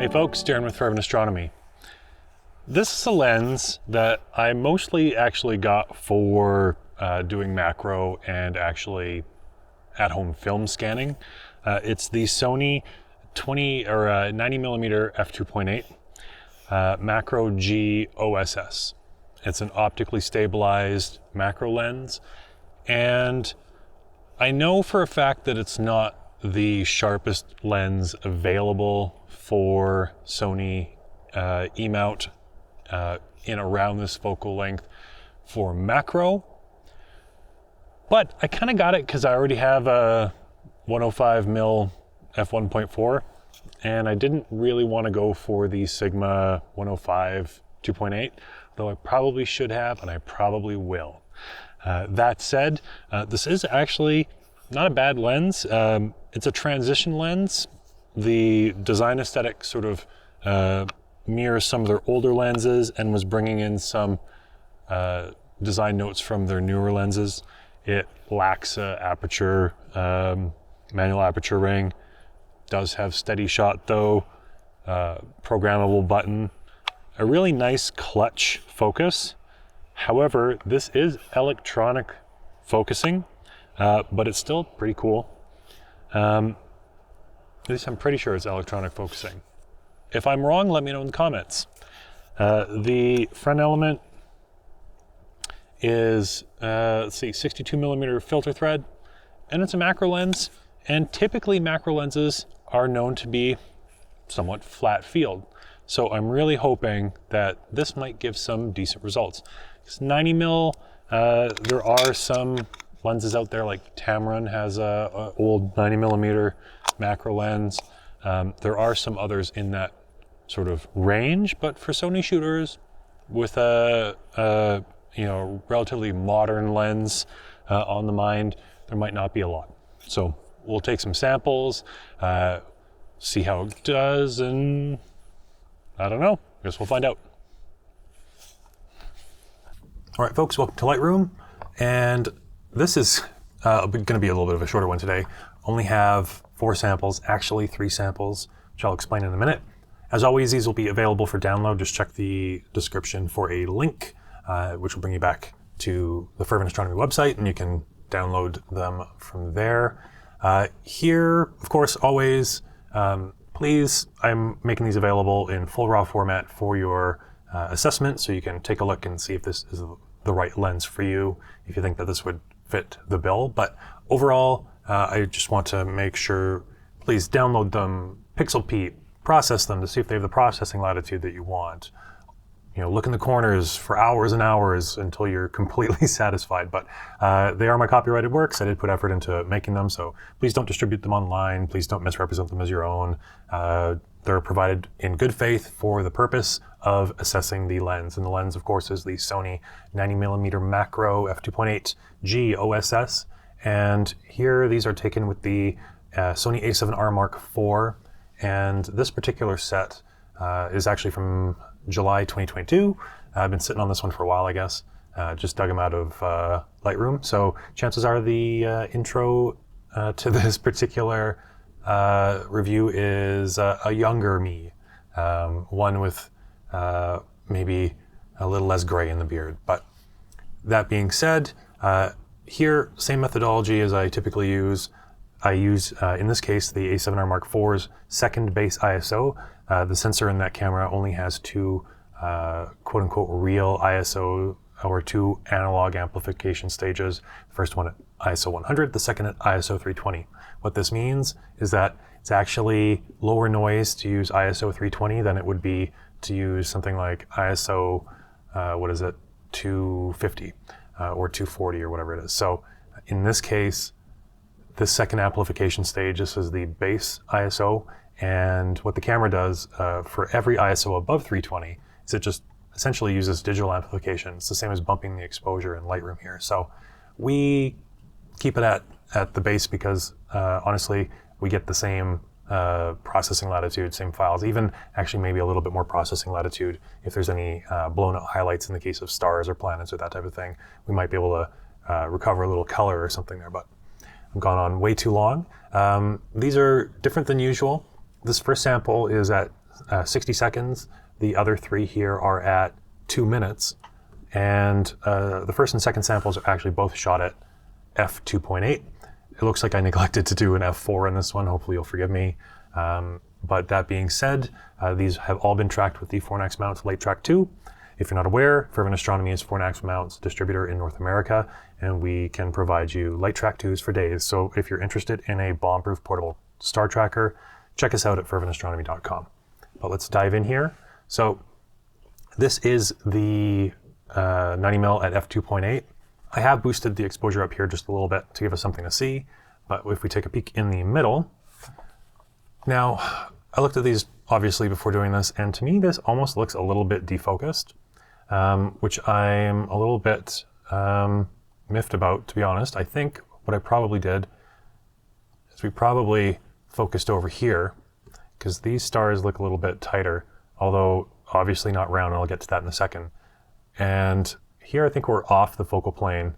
Hey folks, Darren with Fervent Astronomy. This is a lens that I mostly actually got for doing macro and actually at-home film scanning. It's the Sony 90mm F2.8 Macro G OSS. It's an optically stabilized macro lens, and I know for a fact that it's not the sharpest lens available for Sony E-mount in around this focal length for macro, but I kind of got it because I already have a 105mm f1.4, and I didn't really want to go for the Sigma 105 2.8, though I probably should have, and I probably will. That said, this is actually not a bad lens. It's a transition lens. The design aesthetic sort of mirrors some of their older lenses and was bringing in some design notes from their newer lenses. It lacks a aperture, manual aperture ring. Does have steady shot though, programmable button, a really nice clutch focus. However, this is electronic focusing, but it's still pretty cool. At least I'm pretty sure it's electronic focusing. If I'm wrong, let me know in the comments. The front element is, 62mm filter thread, and it's a macro lens. And typically macro lenses are known to be somewhat flat field. So I'm really hoping that this might give some decent results. It's 90mm, there are some lenses out there, like Tamron has a old 90mm macro lens. There are some others in that sort of range, but for Sony shooters with a relatively modern lens on the mind, there might not be a lot. So we'll take some samples, see how it does, and I don't know, I guess we'll find out. All right, folks, welcome to Lightroom, and this is going to be a little bit of a shorter one today. Only have 4 samples, actually 3 samples, which I'll explain in a minute. As always, these will be available for download. Just check the description for a link, which will bring you back to the Fervent Astronomy website, and you can download them from there. Here, of course, always, please, I'm making these available in full RAW format for your assessment, so you can take a look and see if this is the right lens for you, if you think that this would fit the bill. But overall, I just want to make sure, please download them, pixel peep, process them to see if they have the processing latitude that you want. Look in the corners for hours and hours until you're completely satisfied. But they are my copyrighted works. I did put effort into making them, so please don't distribute them online. Please don't misrepresent them as your own. They're provided in good faith for the purpose of assessing the lens. And the lens, of course, is the Sony 90mm Macro F2.8 G OSS. And here, these are taken with the Sony A7R Mark IV. And this particular set is actually from July 2022. I've been sitting on this one for a while, I guess. Just dug them out of Lightroom. So chances are the intro to this particular review is a younger me, one with maybe a little less gray in the beard. But that being said, here, same methodology as I typically use. I use, in this case, the A7R Mark IV's second base ISO. The sensor in that camera only has 2 quote-unquote real ISO, or 2 analog amplification stages. The first one at ISO 100, the second at ISO 320. What this means is that it's actually lower noise to use ISO 320 than it would be to use something like ISO, 250 or 240 or whatever it is. So in this case, this second amplification stage, this is the base ISO, and what the camera does for every ISO above 320 is it just essentially uses digital amplification. It's the same as bumping the exposure in Lightroom here. So we keep it at the base because honestly, we get the same processing latitude, same files, even actually maybe a little bit more processing latitude if there's any blown out highlights in the case of stars or planets or that type of thing. We might be able to recover a little color or something there, but I've gone on way too long. These are different than usual. This first sample is at 60 seconds. The other 3 here are at 2 minutes. And the first and second samples are actually both shot at F2.8. It looks like I neglected to do an F4 in this one. Hopefully you'll forgive me. But that being said, these have all been tracked with the Fornax Mounts LighTrack II. If you're not aware, Fervent Astronomy is Fornax Mounts distributor in North America, and we can provide you LighTrack IIs for days. So if you're interested in a bomb-proof portable star tracker, check us out at ferventastronomy.com. But let's dive in here. So this is the 90mm at f2.8. I have boosted the exposure up here just a little bit to give us something to see. But if we take a peek in the middle, now I looked at these obviously before doing this, and to me this almost looks a little bit defocused, which I'm a little bit miffed about, to be honest. I think what I probably did is we probably focused over here, because these stars look a little bit tighter, although obviously not round, and I'll get to that in a second. And here I think we're off the focal plane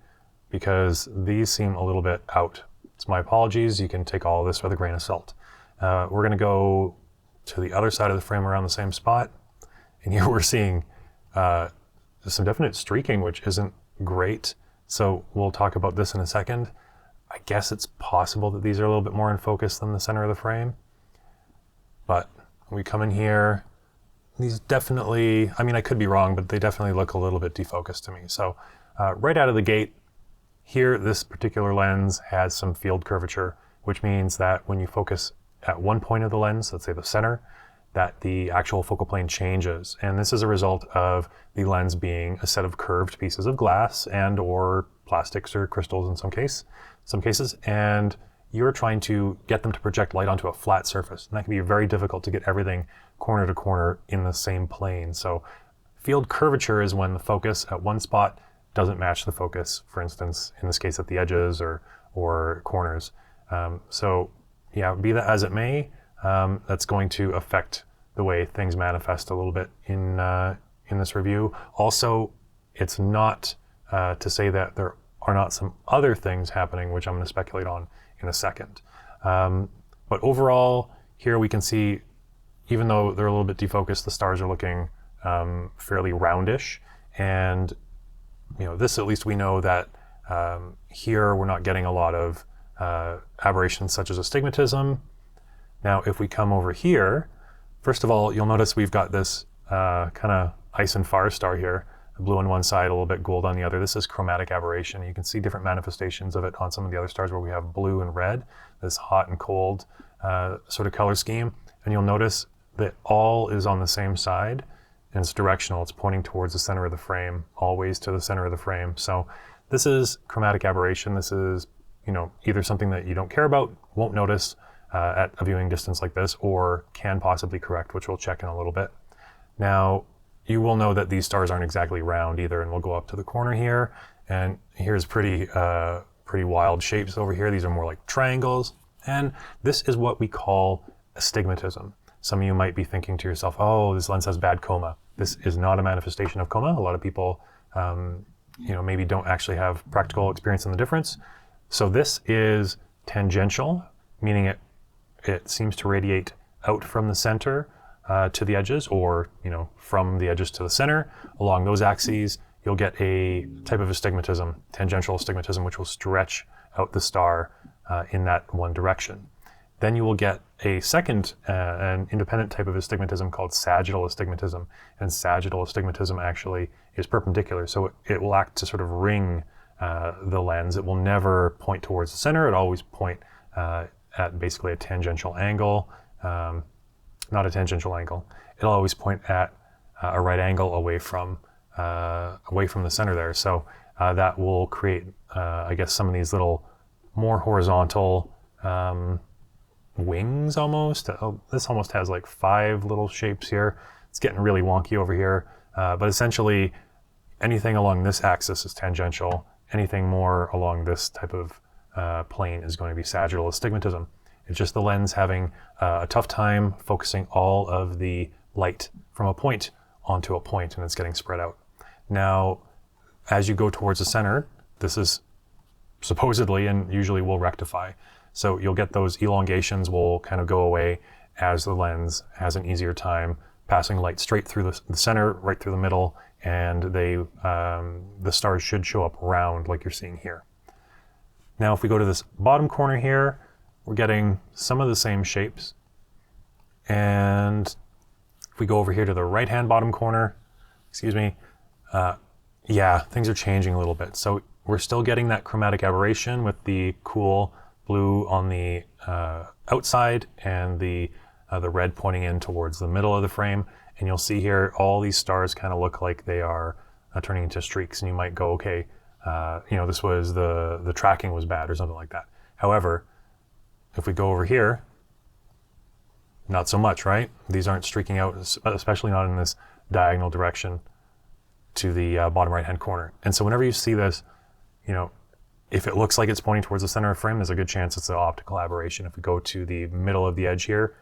because these seem a little bit out. It's my apologies. You can take all of this with a grain of salt. We're going to go to the other side of the frame around the same spot. And here we're seeing some definite streaking, which isn't great. So we'll talk about this in a second. I guess it's possible that these are a little bit more in focus than the center of the frame. But we come in here, these definitely, I mean, I could be wrong, but they definitely look a little bit defocused to me. So right out of the gate, here, this particular lens has some field curvature, which means that when you focus at one point of the lens, let's say the center, that the actual focal plane changes. And this is a result of the lens being a set of curved pieces of glass and or plastics or crystals in some cases, and you're trying to get them to project light onto a flat surface. And that can be very difficult to get everything corner to corner in the same plane. So field curvature is when the focus at one spot doesn't match the focus, for instance, in this case at the edges or corners. So yeah, be that as it may, that's going to affect the way things manifest a little bit in this review. Also, it's not to say that there are not some other things happening, which I'm going to speculate on in a second. But overall, here we can see, even though they're a little bit defocused, the stars are looking fairly roundish. And this, at least we know that here we're not getting a lot of aberrations such as astigmatism. Now, if we come over here, first of all, you'll notice we've got this kind of ice and fire star here, blue on one side, a little bit gold on the other. This is chromatic aberration. You can see different manifestations of it on some of the other stars where we have blue and red, this hot and cold sort of color scheme. And you'll notice that all is on the same side, and it's directional. It's pointing towards the center of the frame, always to the center of the frame. So this is chromatic aberration. This is either something that you don't care about, won't notice at a viewing distance like this, or can possibly correct, which we'll check in a little bit. Now, you will know that these stars aren't exactly round either, and we'll go up to the corner here, and here's pretty wild shapes over here. These are more like triangles, and this is what we call astigmatism. Some of you might be thinking to yourself, oh, this lens has bad coma. This is not a manifestation of coma. A lot of people maybe don't actually have practical experience in the difference. So this is tangential, meaning it seems to radiate out from the center to the edges, or from the edges to the center. Along those axes, you'll get a type of astigmatism, tangential astigmatism, which will stretch out the star in that one direction. Then you will get a second, an independent type of astigmatism called sagittal astigmatism. And sagittal astigmatism actually is perpendicular, so it will act to sort of ring the lens. It will never point towards the center. It always point at basically a tangential angle. Not a tangential angle. It'll always point at a right angle away from the center there. So that will create, I guess, some of these little more horizontal wings almost. This almost has like 5 little shapes here. It's getting really wonky over here. But essentially, anything along this axis is tangential. Anything more along this type of plane is going to be sagittal astigmatism. It's just the lens having a tough time focusing all of the light from a point onto a point, and it's getting spread out. Now, as you go towards the center, this is supposedly and usually will rectify. So you'll get those elongations will kind of go away, as the lens has an easier time passing light straight through the center, right through the middle, and the stars should show up round like you're seeing here. Now if we go to this bottom corner here, we're getting some of the same shapes. And if we go over here to the right-hand bottom corner, excuse me, yeah, things are changing a little bit. So we're still getting that chromatic aberration with the cool blue on the outside and the red pointing in towards the middle of the frame. And you'll see here all these stars kind of look like they are turning into streaks, and you might go, okay, this was the tracking was bad or something like that. However, if we go over here, not so much, right? These aren't streaking out, especially not in this diagonal direction to the bottom right-hand corner. And so whenever you see this, if it looks like it's pointing towards the center of the frame, there's a good chance it's an optical aberration. If we go to the middle of the edge here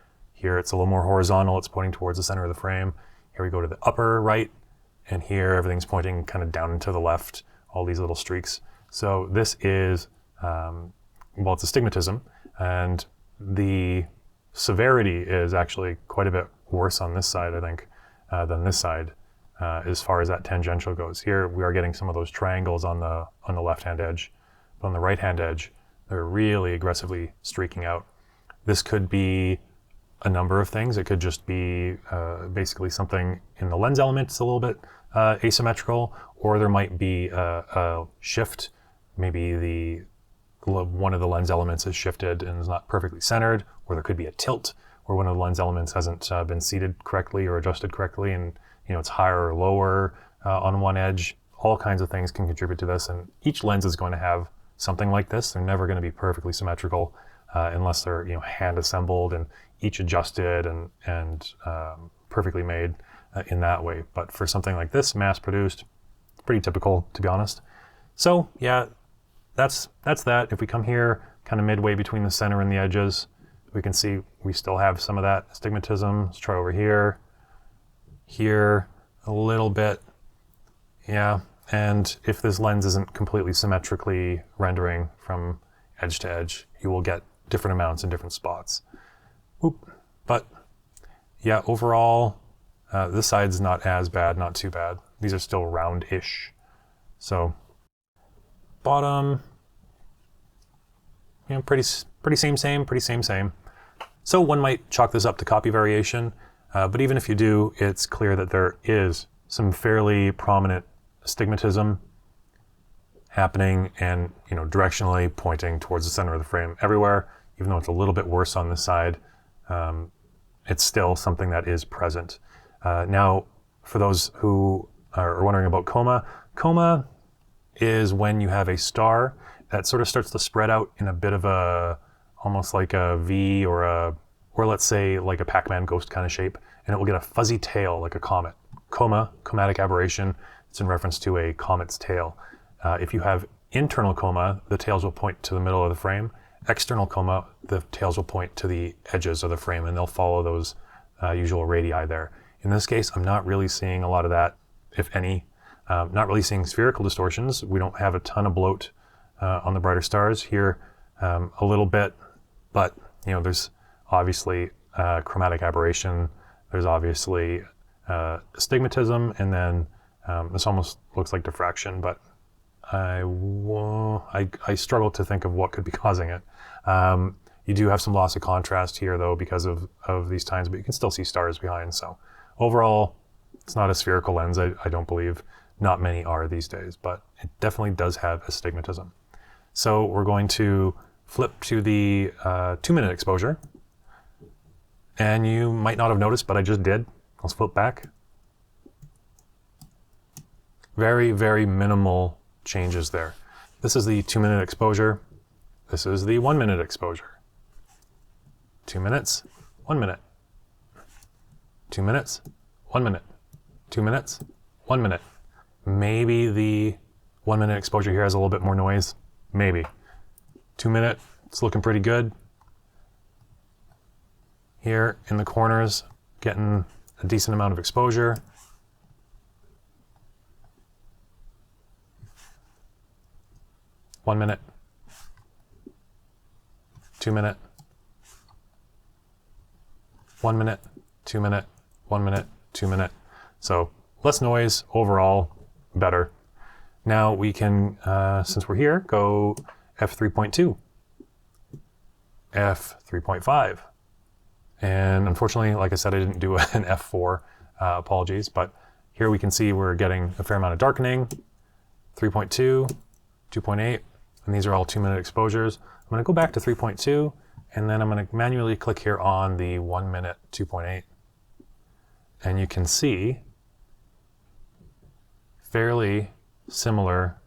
it's a little more horizontal, it's pointing towards the center of the frame. Here we go to the upper right, and here everything's pointing kind of down and to the left, all these little streaks. So this is, it's astigmatism, and the severity is actually quite a bit worse on this side, I think, than this side, as far as that tangential goes. Here we are getting some of those triangles on the left-hand edge, but on the right-hand edge, they're really aggressively streaking out. This could be a number of things. It could just be basically something in the lens element that's a little bit asymmetrical, or there might be a shift. Maybe one of the lens elements is shifted and is not perfectly centered, or there could be a tilt where one of the lens elements hasn't been seated correctly or adjusted correctly, and it's higher or lower on one edge. All kinds of things can contribute to this, and each lens is going to have something like this. They're never going to be perfectly symmetrical unless they're hand assembled and each adjusted and perfectly made in that way. But for something like this, mass produced, it's pretty typical, to be honest. So yeah, that's that. If we come here kind of midway between the center and the edges, we can see we still have some of that astigmatism. Let's try over here, a little bit. Yeah, and if this lens isn't completely symmetrically rendering from edge to edge, you will get different amounts in different spots. But yeah, overall, this side's not as bad, not too bad. These are still round-ish. So bottom, pretty same. So one might chalk this up to copy variation, but even if you do, it's clear that there is some fairly prominent astigmatism happening and directionally pointing towards the center of the frame everywhere. Even though it's a little bit worse on this side, it's still something that is present. Now, for those who are wondering about coma is when you have a star that sort of starts to spread out in a bit of a, almost like a V or let's say like a Pac-Man ghost kind of shape, and it will get a fuzzy tail like a comet. Chromatic aberration, it's in reference to a comet's tail. If you have internal coma, the tails will point to the middle of the frame. External coma, the tails will point to the edges of the frame, and they'll follow those usual radii there. In this case, I'm not really seeing a lot of that, if any. Not really seeing spherical distortions. We don't have a ton of bloat on the brighter stars here, a little bit, but there's obviously chromatic aberration. There's obviously astigmatism, and then this almost looks like diffraction, but I struggle to think of what could be causing it. You do have some loss of contrast here, though, because of these times, but you can still see stars behind. So overall, it's not a spherical lens, I don't believe. Not many are these days, but it definitely does have astigmatism. So we're going to flip to the 2-minute exposure. And you might not have noticed, but I just did. Let's flip back. Very, very minimal changes there. This is the 2-minute exposure. This is the 1-minute exposure. 2 minutes, 1 minute. 2 minutes, 1 minute. 2 minutes, 1 minute. Maybe the 1-minute exposure here has a little bit more noise. Maybe. 2 minute, it's looking pretty good. Here in the corners, getting a decent amount of exposure. One minute, 2 minute, 1 minute, 2 minute, 1 minute, 2 minute. So less noise overall, better. Now we can, since we're here, go F3.2, F3.5. And unfortunately, like I said, I didn't do an F4, apologies, but here we can see we're getting a fair amount of darkening, 3.2, 2.8, and these are all 2-minute exposures. I'm gonna go back to 3.2, and then I'm gonna manually click here on the 1 minute 2.8. And you can see fairly similar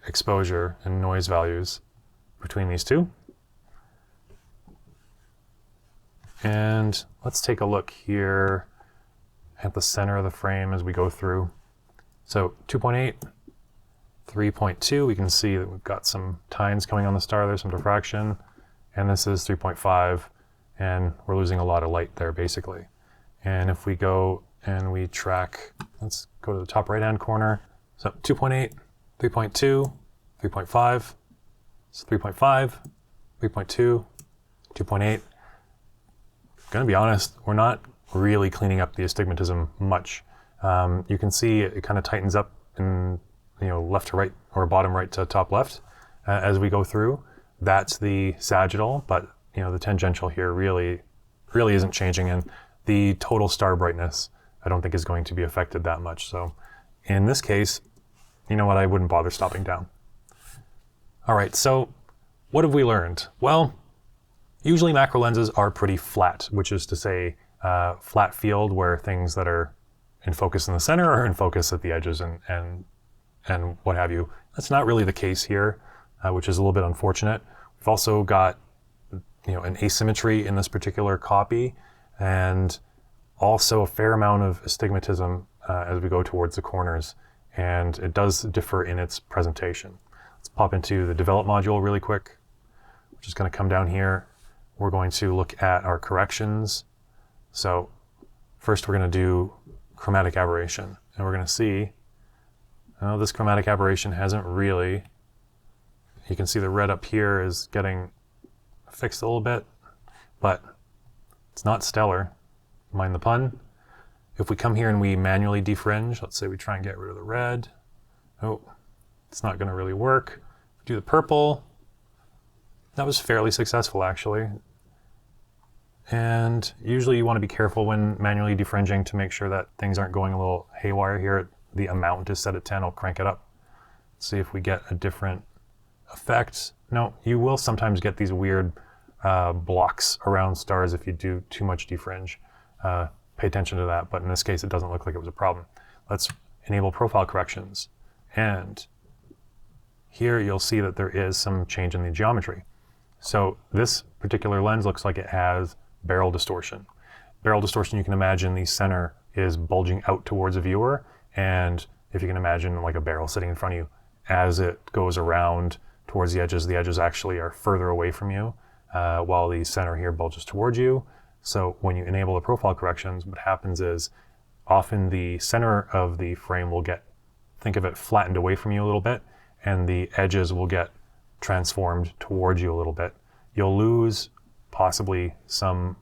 exposure and noise values between these two. And let's take a look here at the center of the frame as we go through. So 2.8, 3.2, we can see that we've got some tines coming on the star, there's some diffraction, and this is 3.5, and we're losing a lot of light there basically. And if we go and we track, let's go to the top right-hand corner. So 2.8, 3.2, 3.5, so 3.5, 3.2, 2.8. Gonna be honest, we're not really cleaning up the astigmatism much. You can see it kind of tightens up in, left to right or bottom right to top left as we go through. That's the sagittal, but the tangential here really isn't changing, and the total star brightness I don't think is going to be affected that much. So in this case, you know what, I wouldn't bother stopping down. All right, so what have we learned? Well, usually macro lenses are pretty flat, which is to say flat field where things that are in focus in the center are in focus at the edges and what have you. That's not really the case here, which is a little bit unfortunate. We've also got an asymmetry in this particular copy, and also a fair amount of astigmatism as we go towards the corners, and it does differ in its presentation. Let's pop into the develop module really quick. We're just going to come down here. We're going to look at our corrections. So first we're going to do chromatic aberration, and we're going to see this chromatic aberration hasn't really, you can see the red up here is getting fixed a little bit, but it's not stellar, mind the pun. If we come here and we manually defringe, let's say we try and get rid of the red. Oh, it's not going to really work. Do the purple. That was fairly successful actually. And usually you want to be careful when manually defringing to make sure that things aren't going a little haywire here. The amount is set at 10, I'll crank it up. See if we get a different effect. No, you will sometimes get these weird blocks around stars if you do too much defringe. Pay attention to that, but in this case it doesn't look like it was a problem. Let's enable profile corrections. And here you'll see that there is some change in the geometry. So this particular lens looks like it has barrel distortion. Barrel distortion, you can imagine the center is bulging out towards a viewer, and if you can imagine like a barrel sitting in front of you, as it goes around towards the edges actually are further away from you, while the center here bulges towards you. So when you enable the profile corrections, what happens is often the center of the frame will get, think of it, flattened away from you a little bit, and the edges will get transformed towards you a little bit. You'll lose possibly some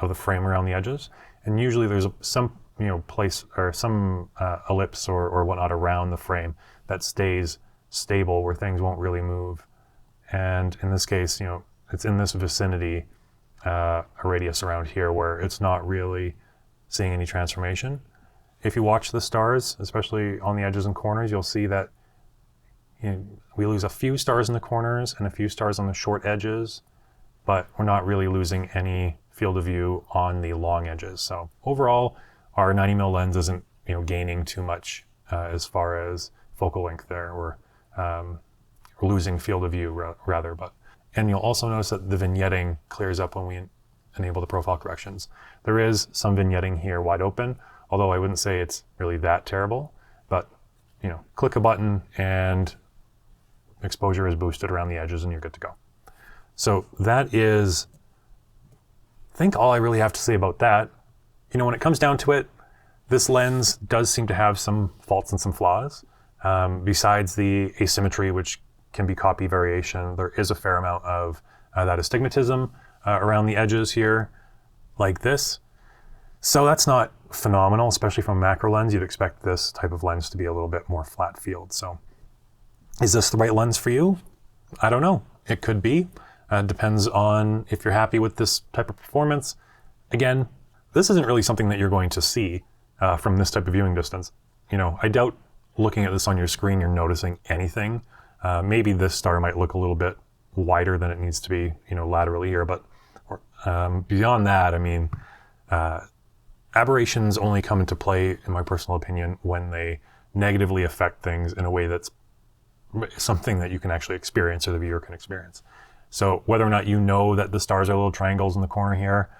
of the frame around the edges, and usually there's some place or some ellipse or whatnot around the frame that stays stable where things won't really move. And in this case, it's in this vicinity, a radius around here where it's not really seeing any transformation. If you watch the stars, especially on the edges and corners, you'll see that we lose a few stars in the corners and a few stars on the short edges, but we're not really losing any field of view on the long edges. So overall, our 90mm lens isn't gaining too much as far as focal length there. We're losing field of view rather. And you'll also notice that the vignetting clears up when we enable the profile corrections. There is some vignetting here wide open, although I wouldn't say it's really that terrible, but click a button and exposure is boosted around the edges and you're good to go. So that is, I think, all I really have to say about that. When it comes down to it, this lens does seem to have some faults and some flaws. Besides the asymmetry, which can be copy variation, there is a fair amount of that astigmatism around the edges here. like this. So that's not phenomenal, especially from a macro lens. You'd expect this type of lens to be a little bit more flat field. So is this the right lens for you? I don't know. It could be. Depends on if you're happy with this type of performance. Again, this isn't really something that you're going to see from this type of viewing distance. You know, I doubt looking at this on your screen you're noticing anything. Maybe this star might look a little bit wider than it needs to be, you know, laterally here, but beyond that, I mean, aberrations only come into play, in my personal opinion, when they negatively affect things in a way that's something that you can actually experience or the viewer can experience. So whether or not you know that the stars are little triangles in the corner here,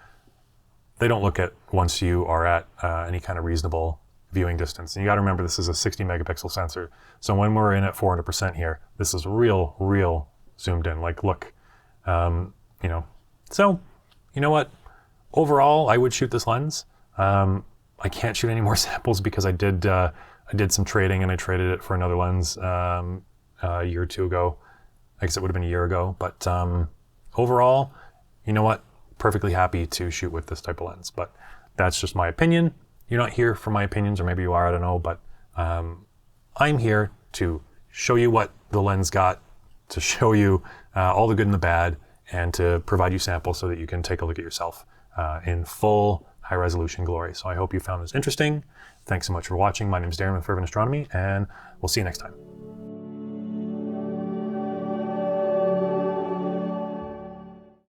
they don't look at once you are at any kind of reasonable viewing distance. And you got to remember, this is a 60 megapixel sensor. So when we're in at 400% here, this is real zoomed in. Like, look, you know. So, you know what? Overall, I would shoot this lens. I can't shoot any more samples because I did some trading and I traded it for another lens a year or two ago. I guess it would have been a year ago. But overall, you know what? Perfectly happy to shoot with this type of lens. But that's just my opinion. You're not here for my opinions, or maybe you are, I don't know. But I'm here to show you what the lens got, to show you all the good and the bad, and to provide you samples so that you can take a look at yourself in full high resolution glory. So I hope you found this interesting. Thanks so much for watching. My name is Darren with Fervent Astronomy, and we'll see you next time.